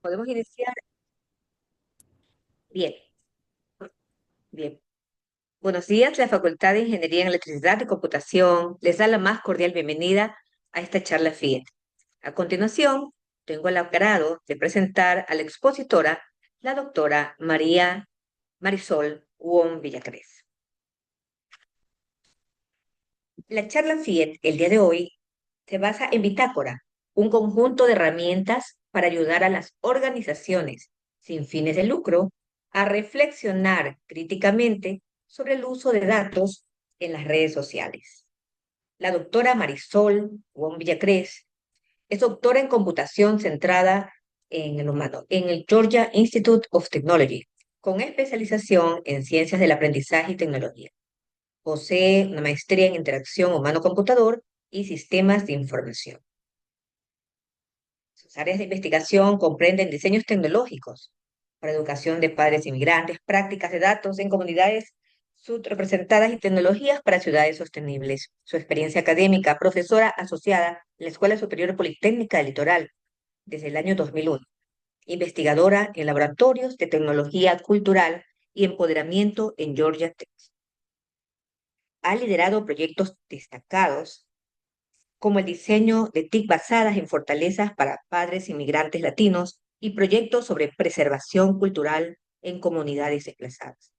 Podemos iniciar. Bien, bien. Buenos días, la Facultad de Ingeniería en Electricidad y Computación les da la más cordial bienvenida a esta charla FIET. A continuación, tengo el agrado de presentar a la expositora, la doctora María Marisol Wong Villacrés. La charla FIET el día de hoy se basa en Bitácora, un conjunto de herramientas para ayudar a las organizaciones sin fines de lucro a reflexionar críticamente sobre el uso de datos en las redes sociales. La doctora Marisol Wong Villacrés es doctora en computación centrada en el humano, en el Georgia Institute of Technology, con especialización en ciencias del aprendizaje y tecnología. Posee una maestría en interacción humano-computador y sistemas de información. Sus áreas de investigación comprenden diseños tecnológicos para educación de padres inmigrantes, prácticas de datos en comunidades subrepresentadas y tecnologías para ciudades sostenibles. Su experiencia académica, profesora asociada en la Escuela Superior Politécnica del Litoral desde el año 2001, investigadora en laboratorios de tecnología cultural y empoderamiento en Georgia Tech. Ha liderado proyectos destacados como el diseño de TIC basadas en fortalezas para padres inmigrantes latinos y proyectos sobre preservación cultural en comunidades desplazadas.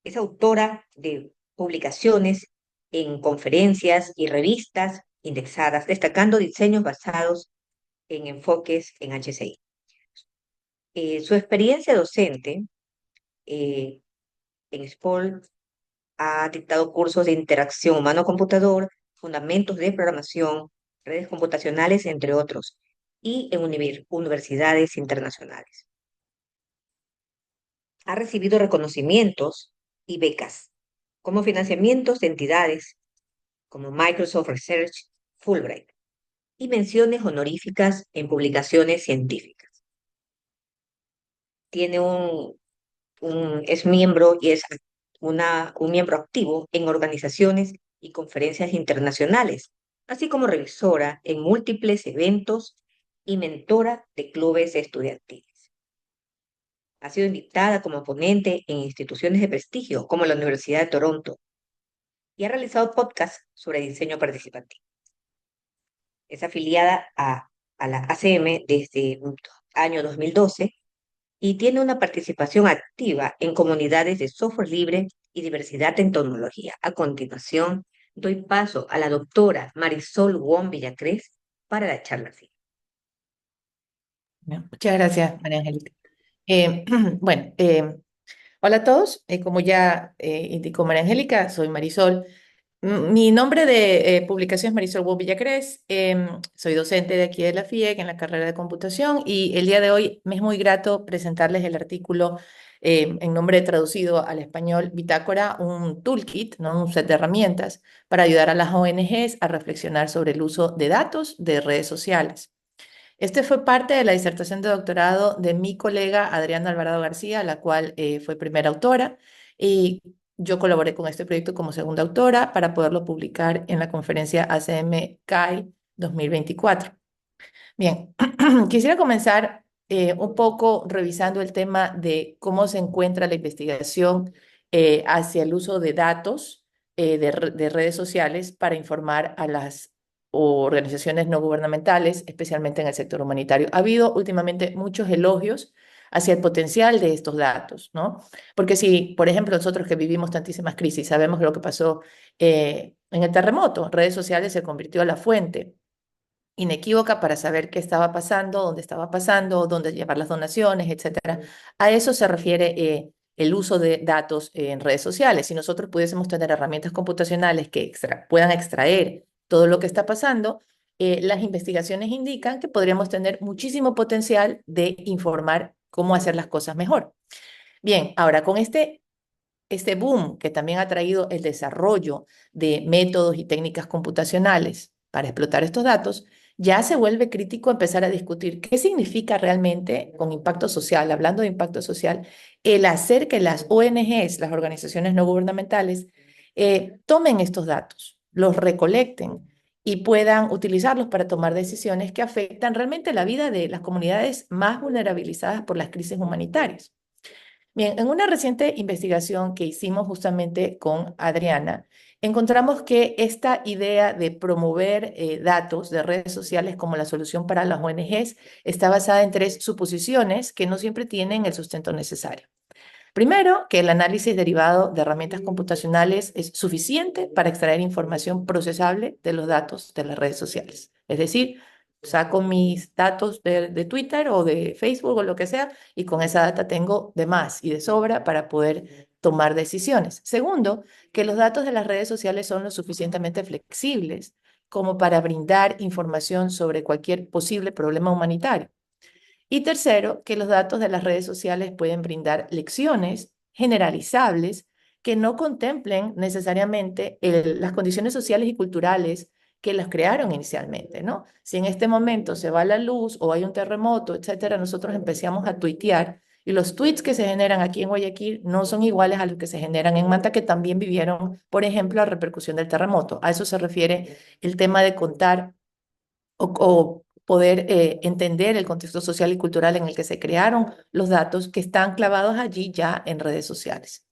Es autora de publicaciones en conferencias y revistas indexadas, destacando diseños basados en enfoques en HCI. Su experiencia docente en SPOL ha dictado cursos de interacción humano-computador, fundamentos de programación, redes computacionales, entre otros, y en universidades internacionales. Ha recibido reconocimientos y becas, como financiamientos de entidades como Microsoft Research, Fulbright, y menciones honoríficas en publicaciones científicas. Tiene es miembro y es un miembro activo en organizaciones y conferencias internacionales, así como revisora en múltiples eventos y mentora de clubes estudiantiles. Ha sido invitada como ponente en instituciones de prestigio como la Universidad de Toronto y ha realizado podcasts sobre diseño participativo. Es afiliada a la ACM desde el año 2012 y tiene una participación activa en comunidades de software libre y diversidad en tecnología. A continuación, doy paso a la doctora Marisol Wong Villacrés para la charla final. No, muchas gracias, María Angélica. Eh, bueno, hola a todos. Como ya indicó María Angélica, soy Marisol. Mi nombre de publicación es Marisol Wu Villacrés. Soy docente de aquí de la FIEC en la carrera de computación y el día de hoy me es muy grato presentarles el artículo en nombre traducido al español Bitácora, un toolkit, ¿no? Un set de herramientas para ayudar a las ONGs a reflexionar sobre el uso de datos de redes sociales. Este fue parte de la disertación de doctorado de mi colega Adriana Alvarado García, la cual fue primera autora, y yo colaboré con este proyecto como segunda autora para poderlo publicar en la conferencia ACM CAI 2024. Bien, quisiera comenzar un poco revisando el tema de cómo se encuentra la investigación hacia el uso de datos de redes sociales para informar a las organizaciones no gubernamentales, especialmente en el sector humanitario. Ha habido últimamente muchos elogios hacia el potencial de estos datos, ¿no? Porque si, por ejemplo, nosotros que vivimos tantísimas crisis, sabemos lo que pasó en el terremoto, redes sociales se convirtió a la fuente inequívoca para saber qué estaba pasando, dónde llevar las donaciones, etcétera. A eso se refiere el uso de datos en redes sociales. Si nosotros pudiésemos tener herramientas computacionales que puedan extraer todo lo que está pasando, las investigaciones indican que podríamos tener muchísimo potencial de informar cómo hacer las cosas mejor. Bien, ahora con este boom que también ha traído el desarrollo de métodos y técnicas computacionales para explotar estos datos, ya se vuelve crítico empezar a discutir qué significa realmente con impacto social, hablando de impacto social, el hacer que las ONGs, las organizaciones no gubernamentales, tomen estos datos, los recolecten y puedan utilizarlos para tomar decisiones que afectan realmente la vida de las comunidades más vulnerabilizadas por las crisis humanitarias. Bien, en una reciente investigación que hicimos justamente con Adriana, encontramos que esta idea de promover datos de redes sociales como la solución para las ONGs está basada en tres suposiciones que no siempre tienen el sustento necesario. Primero, que el análisis derivado de herramientas computacionales es suficiente para extraer información procesable de los datos de las redes sociales. Es decir, saco mis datos de Twitter o de Facebook o lo que sea y con esa data tengo de más y de sobra para poder tomar decisiones. Segundo, que los datos de las redes sociales son lo suficientemente flexibles como para brindar información sobre cualquier posible problema humanitario. Y tercero, que los datos de las redes sociales pueden brindar lecciones generalizables que no contemplen necesariamente las condiciones sociales y culturales que las crearon inicialmente, ¿no? Si en este momento se va la luz o hay un terremoto, etcétera, nosotros empezamos a tuitear y los tweets que se generan aquí en Guayaquil no son iguales a los que se generan en Manta, que también vivieron, por ejemplo, la repercusión del terremoto. A eso se refiere el tema de contar o poder entender el contexto social y cultural en el que se crearon los datos que están clavados allí ya en redes sociales.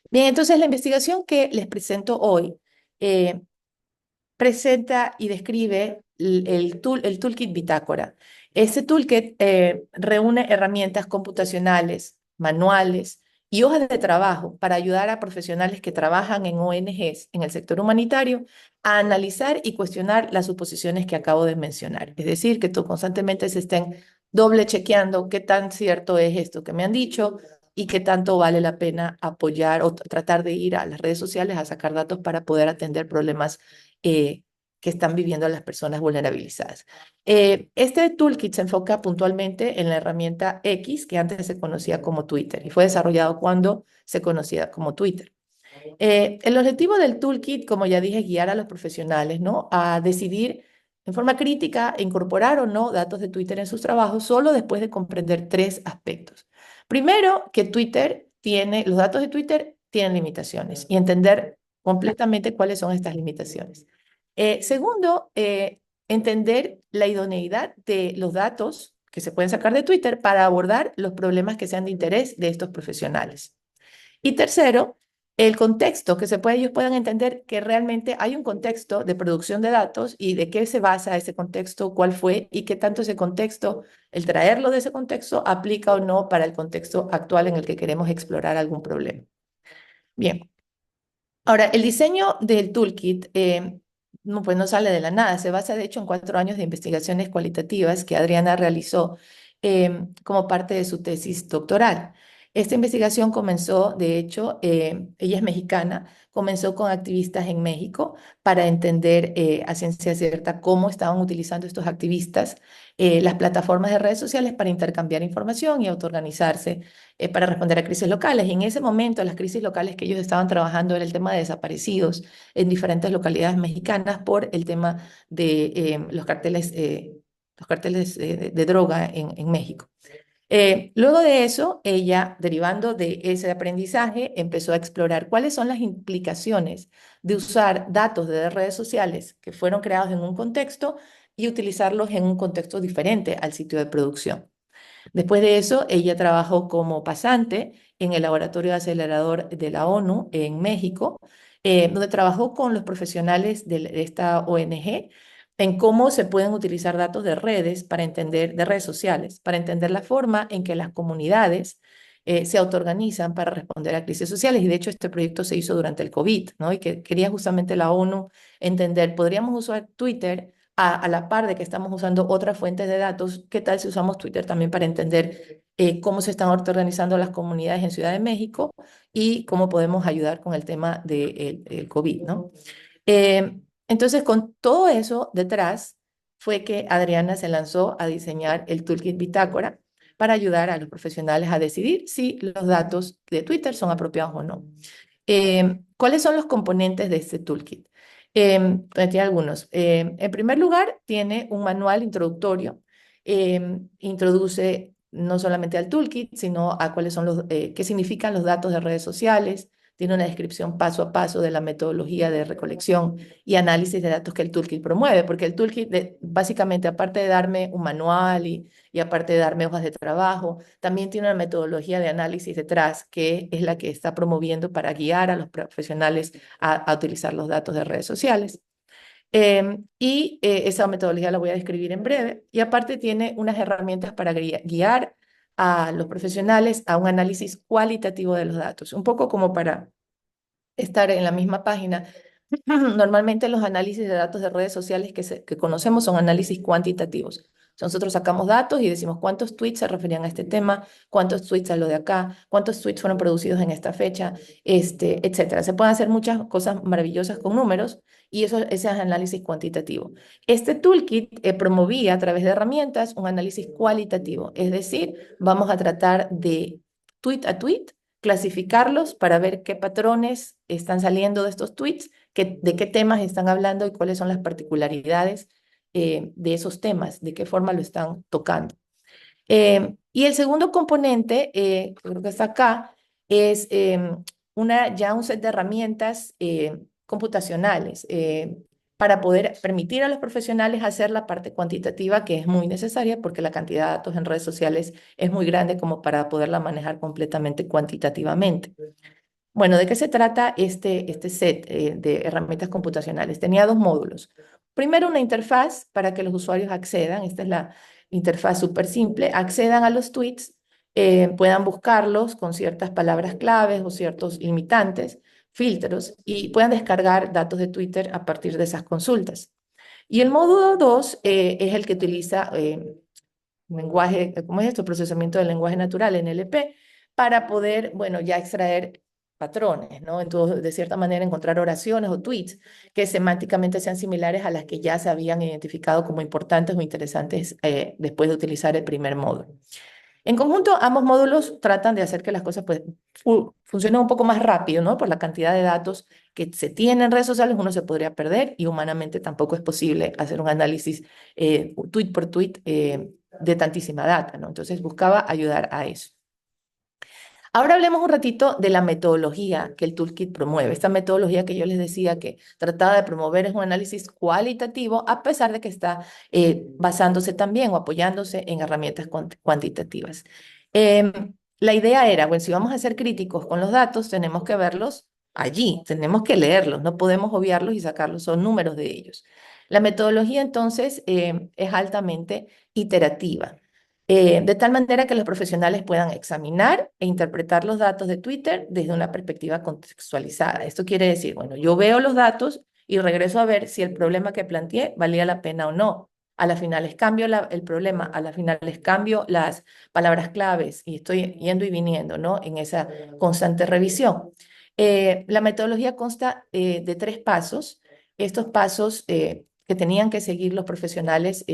Bien, entonces la investigación que les presento hoy eh, presenta y describe el toolkit Bitácora. Este toolkit reúne herramientas computacionales, manuales y hojas de trabajo para ayudar a profesionales que trabajan en ONGs en el sector humanitario a analizar y cuestionar las suposiciones que acabo de mencionar. Es decir, que constantemente se estén doble chequeando qué tan cierto es esto que me han dicho y qué tanto vale la pena apoyar o tratar de ir a las redes sociales a sacar datos para poder atender problemas eh, que están viviendo las personas vulnerabilizadas. Este toolkit se enfoca puntualmente en la herramienta X, que antes se conocía como Twitter, y fue desarrollado cuando se conocía como Twitter. El objetivo del toolkit, como ya dije, es guiar a los profesionales, ¿no?, a decidir en forma crítica incorporar o no datos de Twitter en sus trabajos solo después de comprender tres aspectos. Primero, que los datos de Twitter tienen limitaciones y entender completamente cuáles son estas limitaciones. Segundo, entender la idoneidad de los datos que se pueden sacar de Twitter para abordar los problemas que sean de interés de estos profesionales. Y tercero, el contexto, que ellos puedan entender que realmente hay un contexto de producción de datos y de qué se basa ese contexto, cuál fue y qué tanto ese contexto, el traerlo de ese contexto, aplica o no para el contexto actual en el que queremos explorar algún problema. Bien. Ahora, el diseño del toolkit no, pues no sale de la nada, se basa de hecho en 4 años de investigaciones cualitativas que Adriana realizó como parte de su tesis doctoral. Esta investigación comenzó, de hecho, ella es mexicana, comenzó con activistas en México para entender a ciencia cierta cómo estaban utilizando estos activistas las plataformas de redes sociales para intercambiar información y autoorganizarse para responder a crisis locales. Y en ese momento, las crisis locales que ellos estaban trabajando era el tema de desaparecidos en diferentes localidades mexicanas por el tema de los carteles de droga en México. Luego de eso, ella, derivando de ese aprendizaje, empezó a explorar cuáles son las implicaciones de usar datos de redes sociales que fueron creados en un contexto y utilizarlos en un contexto diferente al sitio de producción. Después de eso, ella trabajó como pasante en el Laboratorio de Acelerador de la ONU en México, donde trabajó con los profesionales de esta ONG en cómo se pueden utilizar datos de redes para entender, de redes sociales, para entender la forma en que las comunidades se autoorganizan para responder a crisis sociales. Y de hecho, este proyecto se hizo durante el COVID, ¿no? Y que quería justamente la ONU entender, ¿podríamos usar Twitter a la par de que estamos usando otras fuentes de datos? ¿Qué tal si usamos Twitter también para entender cómo se están organizando las comunidades en Ciudad de México y cómo podemos ayudar con el tema del COVID, ¿no? Entonces, con todo eso detrás, fue que Adriana se lanzó a diseñar el Toolkit Bitácora para ayudar a los profesionales a decidir si los datos de Twitter son apropiados o no. ¿Cuáles son los componentes de este toolkit? Tiene algunos. En primer lugar, tiene un manual introductorio. Introduce no solamente al toolkit, sino a cuáles son qué significan los datos de redes sociales, tiene una descripción paso a paso de la metodología de recolección y análisis de datos que el toolkit promueve, porque el toolkit básicamente, aparte de darme un manual y aparte de darme hojas de trabajo, también tiene una metodología de análisis detrás que es la que está promoviendo para guiar a los profesionales a utilizar los datos de redes sociales. Esa metodología la voy a describir en breve. Y aparte tiene unas herramientas para guiar a los profesionales a un análisis cualitativo de los datos, un poco como para estar en la misma página. Normalmente los análisis de datos de redes sociales que conocemos son análisis cuantitativos. O sea, nosotros sacamos datos y decimos cuántos tweets se referían a este tema, cuántos tweets a lo de acá, cuántos tweets fueron producidos en esta fecha, etcétera. Se pueden hacer muchas cosas maravillosas con números y ese es análisis cuantitativo. Este toolkit promovía a través de herramientas un análisis cualitativo, es decir, vamos a tratar de tweet a tweet clasificarlos para ver qué patrones están saliendo de estos tweets, de qué temas están hablando y cuáles son las particularidades de esos temas, de qué forma lo están tocando. Y el segundo componente, creo que está acá, es ya un set de herramientas computacionales para poder permitir a los profesionales hacer la parte cuantitativa que es muy necesaria porque la cantidad de datos en redes sociales es muy grande como para poderla manejar completamente cuantitativamente. Bueno, ¿de qué se trata este set de herramientas computacionales? Tenía dos módulos. Primero, una interfaz para que los usuarios accedan. Esta es la interfaz súper simple. Accedan a los tweets, puedan buscarlos con ciertas palabras claves o ciertos limitantes, filtros, y puedan descargar datos de Twitter a partir de esas consultas. Y el módulo 2 es el que utiliza lenguaje, ¿cómo es esto? Procesamiento del lenguaje natural, NLP, para poder, bueno, ya extraer patrones, ¿no? Entonces, de cierta manera, encontrar oraciones o tweets que semánticamente sean similares a las que ya se habían identificado como importantes o interesantes después de utilizar el primer módulo. En conjunto, ambos módulos tratan de hacer que las cosas pues, funcionen un poco más rápido, ¿no? Por la cantidad de datos que se tienen en redes sociales, uno se podría perder y humanamente tampoco es posible hacer un análisis tweet por tweet de tantísima data, ¿no? Entonces buscaba ayudar a eso. Ahora hablemos un ratito de la metodología que el toolkit promueve. Esta metodología que yo les decía que trataba de promover es un análisis cualitativo, a pesar de que está basándose también o apoyándose en herramientas cuantitativas. La idea era, bueno, si vamos a ser críticos con los datos, tenemos que verlos allí, tenemos que leerlos, no podemos obviarlos y sacarlos, son números de ellos. La metodología entonces es altamente iterativa de tal manera que los profesionales puedan examinar e interpretar los datos de Twitter desde una perspectiva contextualizada. Esto quiere decir, bueno, yo veo los datos y regreso a ver si el problema que planteé valía la pena o no. A la final les cambio el problema, a la final les cambio las palabras claves y estoy yendo y viniendo, ¿no? En esa constante revisión. La metodología consta de 3 pasos. Estos pasos que tenían que seguir los profesionales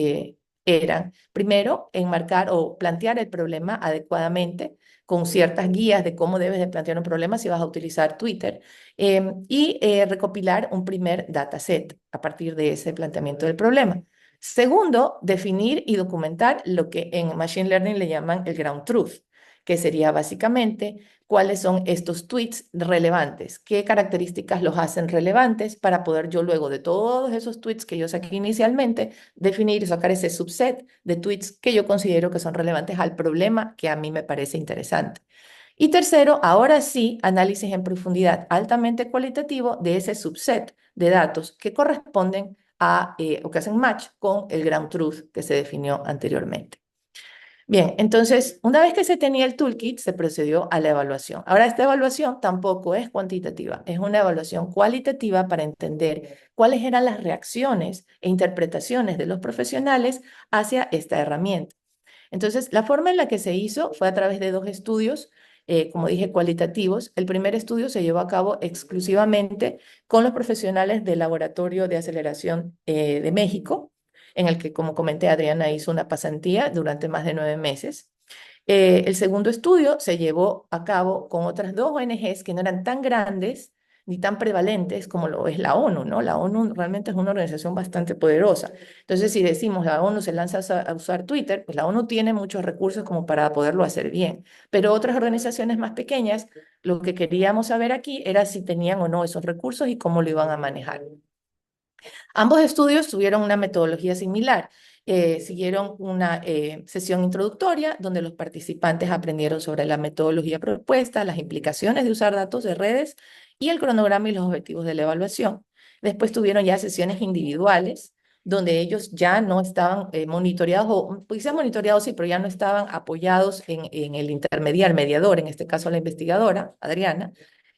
eran, primero, enmarcar o plantear el problema adecuadamente con ciertas guías de cómo debes de plantear un problema si vas a utilizar Twitter recopilar un primer dataset a partir de ese planteamiento del problema. Segundo, definir y documentar lo que en Machine Learning le llaman el ground truth, que sería básicamente cuáles son estos tweets relevantes, qué características los hacen relevantes para poder yo luego de todos esos tweets que yo saqué inicialmente, definir y sacar ese subset de tweets que yo considero que son relevantes al problema que a mí me parece interesante. Y tercero, ahora sí, análisis en profundidad altamente cualitativo de ese subset de datos que corresponden o que hacen match con el ground truth que se definió anteriormente. Bien, entonces, una vez que se tenía el toolkit, se procedió a la evaluación. Ahora, esta evaluación tampoco es cuantitativa, es una evaluación cualitativa para entender cuáles eran las reacciones e interpretaciones de los profesionales hacia esta herramienta. Entonces, la forma en la que se hizo fue a través de 2 estudios, como dije, cualitativos. El primer estudio se llevó a cabo exclusivamente con los profesionales del Laboratorio de Aceleración de México, en el que, como comenté, Adriana hizo una pasantía durante más de 9 meses. El segundo estudio se llevó a cabo con otras 2 ONGs que no eran tan grandes ni tan prevalentes como lo es la ONU, ¿no? La ONU realmente es una organización bastante poderosa. Entonces, si decimos la ONU se lanza a usar Twitter, pues la ONU tiene muchos recursos como para poderlo hacer bien. Pero otras organizaciones más pequeñas, lo que queríamos saber aquí era si tenían o no esos recursos y cómo lo iban a manejar. Ambos estudios tuvieron una metodología similar. Siguieron una sesión introductoria donde los participantes aprendieron sobre la metodología propuesta, las implicaciones de usar datos de redes y el cronograma y los objetivos de la evaluación. Después tuvieron ya sesiones individuales donde ellos ya no estaban monitoreados, o pues quizás monitoreados sí, pero ya no estaban apoyados en el intermediario, el mediador, en este caso la investigadora, Adriana,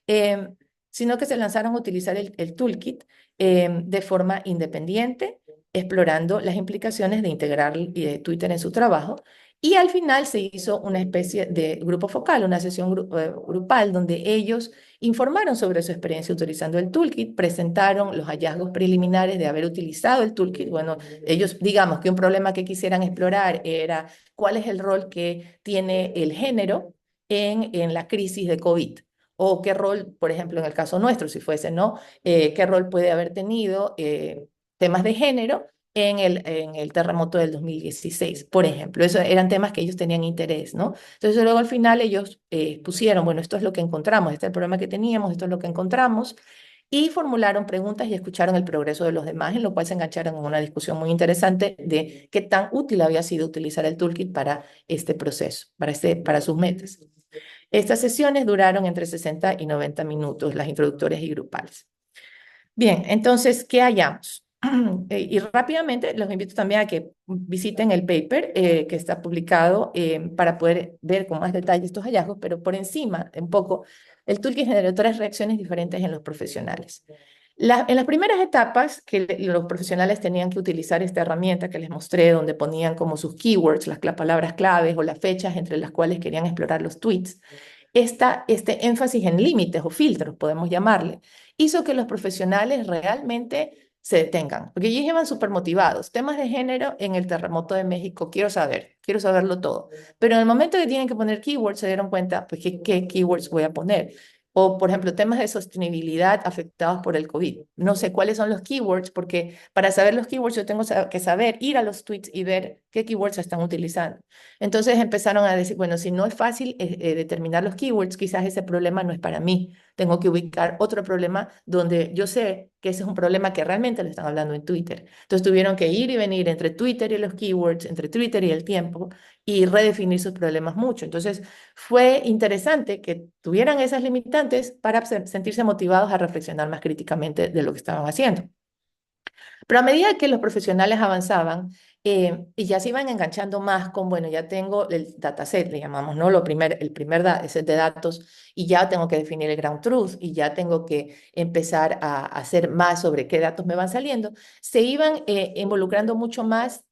eh, sino que se lanzaron a utilizar el toolkit de forma independiente, explorando las implicaciones de integrar Twitter en su trabajo. Y al final se hizo una especie de grupo focal, una sesión grupal, donde ellos informaron sobre su experiencia utilizando el toolkit, presentaron los hallazgos preliminares de haber utilizado el toolkit. Bueno, ellos, digamos que un problema que quisieran explorar era cuál es el rol que tiene el género en la crisis de COVID. O qué rol, por ejemplo, en el caso nuestro, si fuese, ¿no? Qué rol puede haber tenido temas de género en el terremoto del 2016, por ejemplo. Esos eran temas que ellos tenían interés, ¿no? Entonces luego al final ellos pusieron, bueno, esto es lo que encontramos, este es el problema que teníamos, esto es lo que encontramos, y formularon preguntas y escucharon el progreso de los demás, en lo cual se engancharon en una discusión muy interesante de qué tan útil había sido utilizar el toolkit para este proceso, para sus metas. Estas sesiones duraron entre 60 y 90 minutos, las introductorias y grupales. Bien, entonces, ¿qué hallamos? Y rápidamente los invito también a que visiten el paper que está publicado para poder ver con más detalle estos hallazgos, pero por encima, un poco, el toolkit generó tres reacciones diferentes en los profesionales. En las primeras etapas que los profesionales tenían que utilizar esta herramienta que les mostré, donde ponían como sus keywords, las palabras claves o las fechas entre las cuales querían explorar los tweets, este énfasis en límites o filtros, podemos llamarle, hizo que los profesionales realmente se detengan, porque ellos iban súper motivados. Temas de género en el terremoto de México, quiero saberlo todo. Pero en el momento que tienen que poner keywords, se dieron cuenta, pues, ¿qué keywords voy a poner? O, por ejemplo, temas de sostenibilidad afectados por el COVID. No sé cuáles son los keywords, porque para saber los keywords yo tengo que saber ir a los tweets y ver qué keywords están utilizando. Entonces empezaron a decir, bueno, si no es fácil determinar los keywords, quizás ese problema no es para mí. Tengo que ubicar otro problema donde yo sé que ese es un problema que realmente le están hablando en Twitter. Entonces tuvieron que ir y venir entre Twitter y los keywords, entre Twitter y el tiempo, y redefinir sus problemas mucho. Entonces fue interesante que tuvieran esas limitantes para sentirse motivados a reflexionar más críticamente de lo que estaban haciendo. Pero a medida que los profesionales avanzaban y ya se iban enganchando más con, bueno, ya tengo el dataset, le llamamos, ¿no? El primer set de datos y ya tengo que definir el ground truth y ya tengo que empezar a hacer más sobre qué datos me van saliendo, se iban involucrando mucho más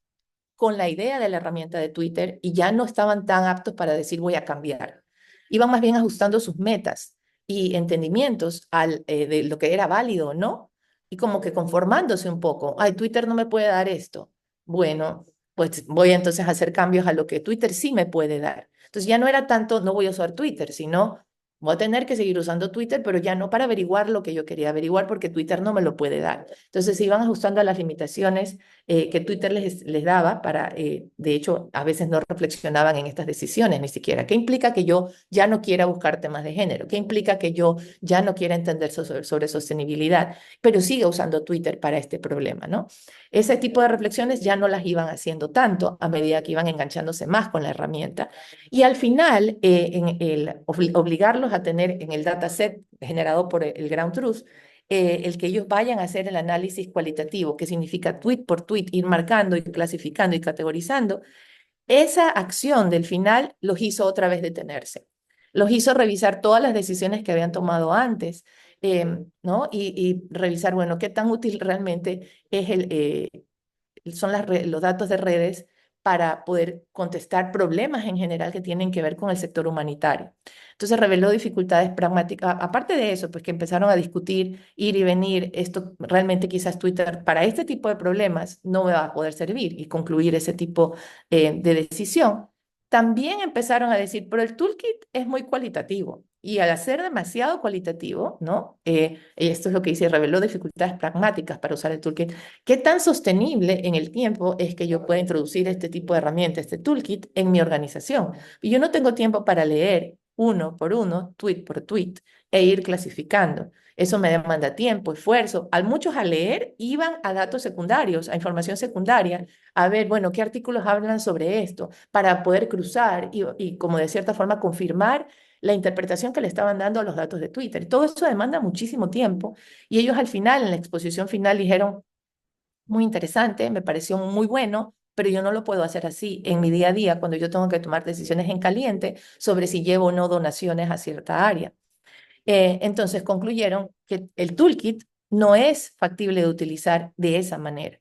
con la idea de la herramienta de Twitter y ya no estaban tan aptos para decir voy a cambiar. Iban más bien ajustando sus metas y entendimientos de lo que era válido o no, y como que conformándose un poco. Ay, Twitter no me puede dar esto. Bueno, pues voy entonces a hacer cambios a lo que Twitter sí me puede dar. Entonces ya no era tanto no voy a usar Twitter, sino voy a tener que seguir usando Twitter, pero ya no para averiguar lo que yo quería averiguar porque Twitter no me lo puede dar. Entonces se iban ajustando a las limitaciones que Twitter les daba para, de hecho, a veces no reflexionaban en estas decisiones ni siquiera. ¿Qué implica que yo ya no quiera buscar temas de género? ¿Qué implica que yo ya no quiera entender sobre sostenibilidad, pero siga usando Twitter para este problema, ¿no? Ese tipo de reflexiones ya no las iban haciendo tanto a medida que iban enganchándose más con la herramienta. Y al final, obligarlos a tener en el dataset generado por el Ground Truth, el que ellos vayan a hacer el análisis cualitativo, que significa tweet por tweet, ir marcando y clasificando y categorizando, esa acción del final los hizo otra vez detenerse, los hizo revisar todas las decisiones que habían tomado antes, ¿no? Y revisar, bueno, qué tan útil realmente es son los datos de redes para poder contestar problemas en general que tienen que ver con el sector humanitario. Entonces reveló dificultades pragmáticas. Aparte de eso, pues que empezaron a discutir, ir y venir, esto realmente quizás Twitter para este tipo de problemas no me va a poder servir y concluir ese tipo de decisión. También empezaron a decir, pero el toolkit es muy cualitativo. Y al hacer demasiado cualitativo, ¿no? Esto es lo que dice, reveló dificultades pragmáticas para usar el toolkit. ¿Qué tan sostenible en el tiempo es que yo pueda introducir este tipo de herramienta, este toolkit, en mi organización? Y yo no tengo tiempo para leer uno por uno, tweet por tweet, e ir clasificando. Eso me demanda tiempo, esfuerzo. Al muchos a leer iban a datos secundarios, a información secundaria, a ver, bueno, qué artículos hablan sobre esto, para poder cruzar y como de cierta forma confirmar la interpretación que le estaban dando a los datos de Twitter. Todo eso demanda muchísimo tiempo y ellos al final, en la exposición final, dijeron, muy interesante, me pareció muy bueno, pero yo no lo puedo hacer así en mi día a día cuando yo tengo que tomar decisiones en caliente sobre si llevo o no donaciones a cierta área. Entonces concluyeron que el toolkit no es factible de utilizar de esa manera.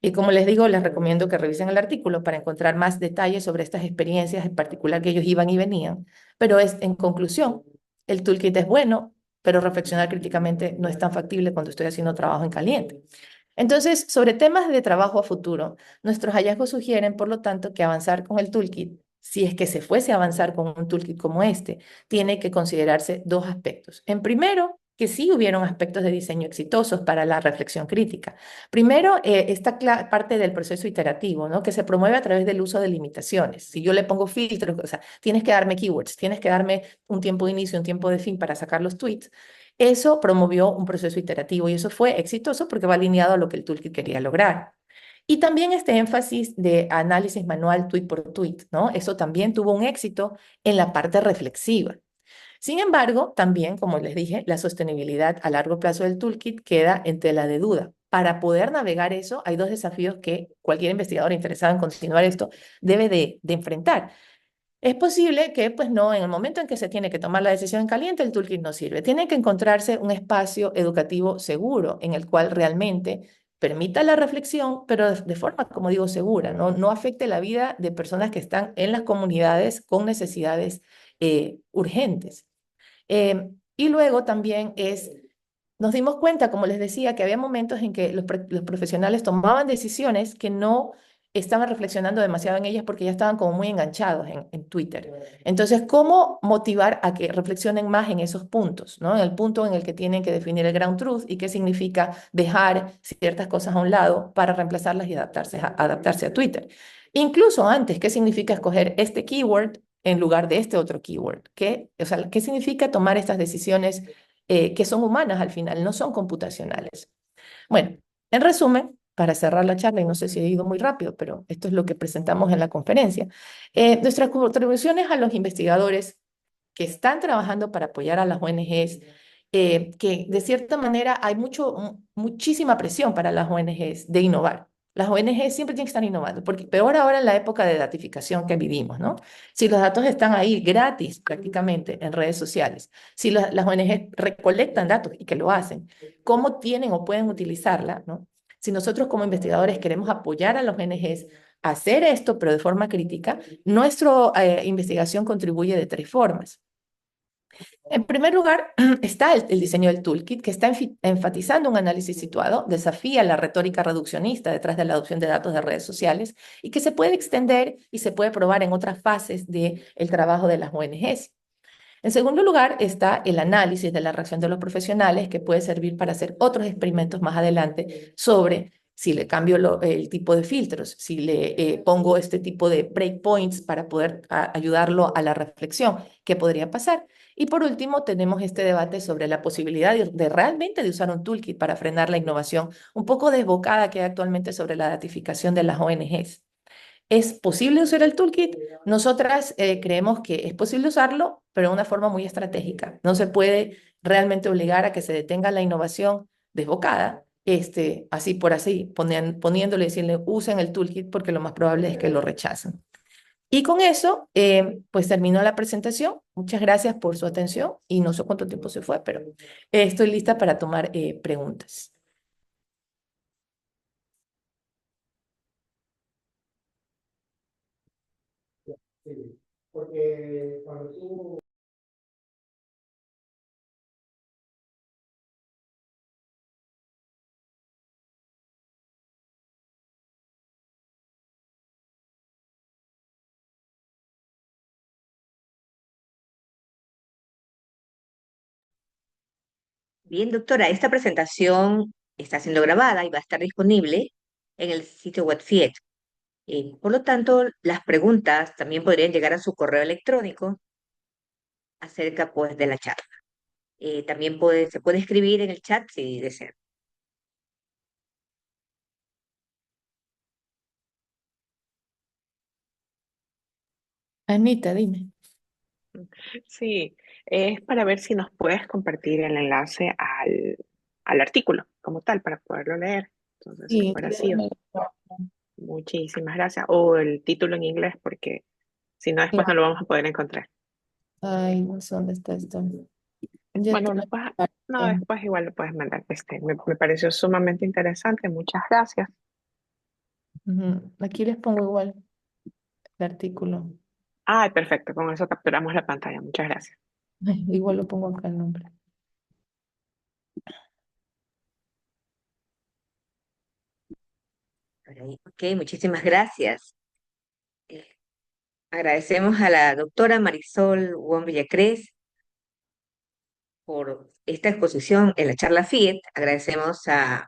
Y como les digo, les recomiendo que revisen el artículo para encontrar más detalles sobre estas experiencias en particular que ellos iban y venían. Pero es, en conclusión, el toolkit es bueno, pero reflexionar críticamente no es tan factible cuando estoy haciendo trabajo en caliente. Entonces, sobre temas de trabajo a futuro, nuestros hallazgos sugieren, por lo tanto, que avanzar con el toolkit, si es que se fuese a avanzar con un toolkit como este, tiene que considerarse dos aspectos. En primero, que sí hubieron aspectos de diseño exitosos para la reflexión crítica. Primero, esta parte del proceso iterativo, ¿no? Que se promueve a través del uso de limitaciones. Si yo le pongo filtros, o sea, tienes que darme keywords, tienes que darme un tiempo de inicio, un tiempo de fin para sacar los tweets. Eso promovió un proceso iterativo y eso fue exitoso porque va alineado a lo que el toolkit quería lograr. Y también este énfasis de análisis manual tweet por tweet, ¿no? Eso también tuvo un éxito en la parte reflexiva. Sin embargo, también, como les dije, la sostenibilidad a largo plazo del toolkit queda en tela de duda. Para poder navegar eso, hay dos desafíos que cualquier investigador interesado en continuar esto debe de enfrentar. Es posible que, pues no, en el momento en que se tiene que tomar la decisión en caliente, el toolkit no sirve. Tiene que encontrarse un espacio educativo seguro en el cual realmente permita la reflexión, pero de forma, como digo, segura, ¿no? No afecte la vida de personas que están en las comunidades con necesidades urgentes. Y luego también nos dimos cuenta, como les decía, que había momentos en que los profesionales tomaban decisiones que no estaban reflexionando demasiado en ellas porque ya estaban como muy enganchados en Twitter. Entonces, ¿cómo motivar a que reflexionen más en esos puntos, ¿no? En el punto en el que tienen que definir el ground truth y qué significa dejar ciertas cosas a un lado para reemplazarlas y adaptarse a Twitter. Incluso antes, ¿qué significa escoger este keyword en lugar de este otro keyword? O sea, ¿qué significa tomar estas decisiones que son humanas al final, no son computacionales? Bueno, en resumen, para cerrar la charla, y no sé si he ido muy rápido, pero esto es lo que presentamos en la conferencia, nuestras contribuciones a los investigadores que están trabajando para apoyar a las ONGs, que de cierta manera hay muchísima presión para las ONGs de innovar. Las ONGs siempre tienen que estar innovando, porque peor ahora en la época de datificación que vivimos, ¿no? Si los datos están ahí gratis prácticamente en redes sociales, si las ONGs recolectan datos y que lo hacen, ¿cómo tienen o pueden utilizarla, ¿no? Si nosotros como investigadores queremos apoyar a las ONGs a hacer esto, pero de forma crítica, nuestra investigación contribuye de tres formas. En primer lugar, está el diseño del toolkit, que está enfatizando un análisis situado, desafía la retórica reduccionista detrás de la adopción de datos de redes sociales y que se puede extender y se puede probar en otras fases del trabajo de las ONGs. En segundo lugar, está el análisis de la reacción de los profesionales, que puede servir para hacer otros experimentos más adelante sobre si le cambio el tipo de filtros, si le pongo este tipo de breakpoints para poder ayudarlo a la reflexión, ¿qué podría pasar? Y por último, tenemos este debate sobre la posibilidad de realmente de usar un toolkit para frenar la innovación un poco desbocada que hay actualmente sobre la datificación de las ONGs. ¿Es posible usar el toolkit? Nosotras creemos que es posible usarlo, pero de una forma muy estratégica. No se puede realmente obligar a que se detenga la innovación desbocada, así por así, poniéndole, decirle, usen el toolkit porque lo más probable es que lo rechacen. Y con eso, pues terminó la presentación. Muchas gracias por su atención y no sé cuánto tiempo se fue, pero estoy lista para tomar preguntas. Sí, porque cuando tú Bien, doctora, esta presentación está siendo grabada y va a estar disponible en el sitio web FIET. Por lo tanto, las preguntas también podrían llegar a su correo electrónico acerca, pues, de la charla. También se puede escribir en el chat si desea. Anita, dime. Sí, es para ver si nos puedes compartir el enlace al artículo como tal para poderlo leer. Entonces, si Sí, fuera así, déjame. muchísimas gracias. O el título en inglés, porque si no, después no lo vamos a poder encontrar. Ay, no sé dónde está esto. Ya te Bueno, lo no, comparto. después igual lo puedes mandar. Me pareció sumamente interesante. Muchas gracias. Ujú. Aquí les pongo igual el artículo. Ay, perfecto. Con eso capturamos la pantalla. Muchas gracias. Ay, igual lo pongo acá el nombre. Por ahí. Ok, muchísimas gracias. Eh, Agradecemos a la doctora Marisol Wong Villacrés por esta exposición en la charla FIET. Agradecemos a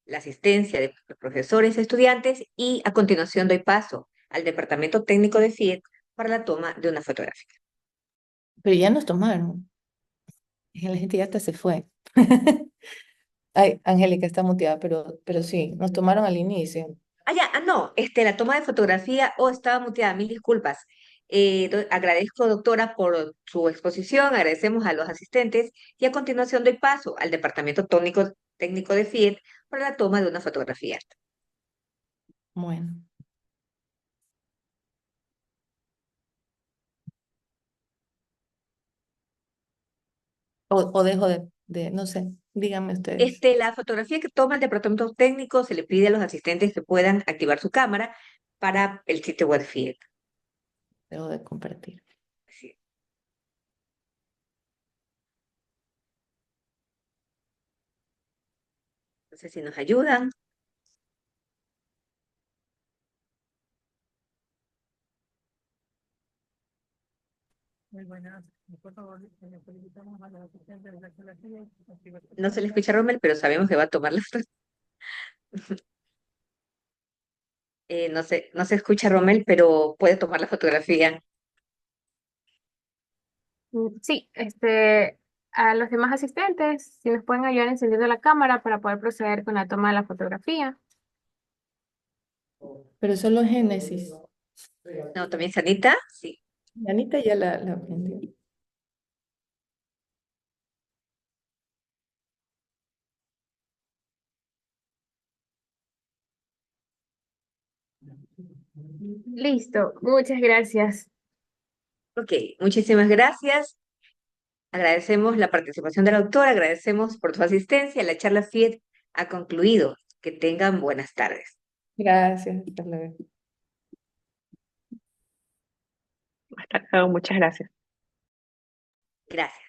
la asistencia de los profesores y estudiantes y a continuación doy paso al Departamento Técnico de FIET para la toma de una fotografía. Pero ya nos tomaron. La gente ya hasta se fue. Ay, Angélica está muteada, pero sí, nos tomaron al inicio. No, la toma de fotografía, estaba muteada, mil disculpas. Agradezco, doctora, por su exposición, agradecemos a los asistentes y a continuación doy paso al Departamento Técnico de FIET para la toma de una fotografía. Bueno. O dejo no sé, díganme ustedes. La fotografía que toma el Departamento Técnico se le pide a los asistentes que puedan activar su cámara para el sitio web FIET. Dejo de compartir. Sí. No sé si nos ayudan. Muy buenas. Por favor, solicitamos a los asistentes de la clase activar su No se le cámara. escucha a Rommel, pero sabemos que va a tomar la foto. No se escucha a Rommel, pero puede tomar la fotografía. Sí, a los demás asistentes, si nos pueden ayudar encendiendo la cámara para poder proceder con la toma de la fotografía. Pero solo Génesis. No, también Sanita, sí. Anita ya la aprendió. Listo, muchas gracias. Ok, muchísimas gracias. Agradecemos la participación de la doctora, agradecemos por su asistencia. La charla FIET ha concluido. Que tengan buenas tardes. Gracias, hasta luego. Hasta luego. Muchas gracias. Gracias.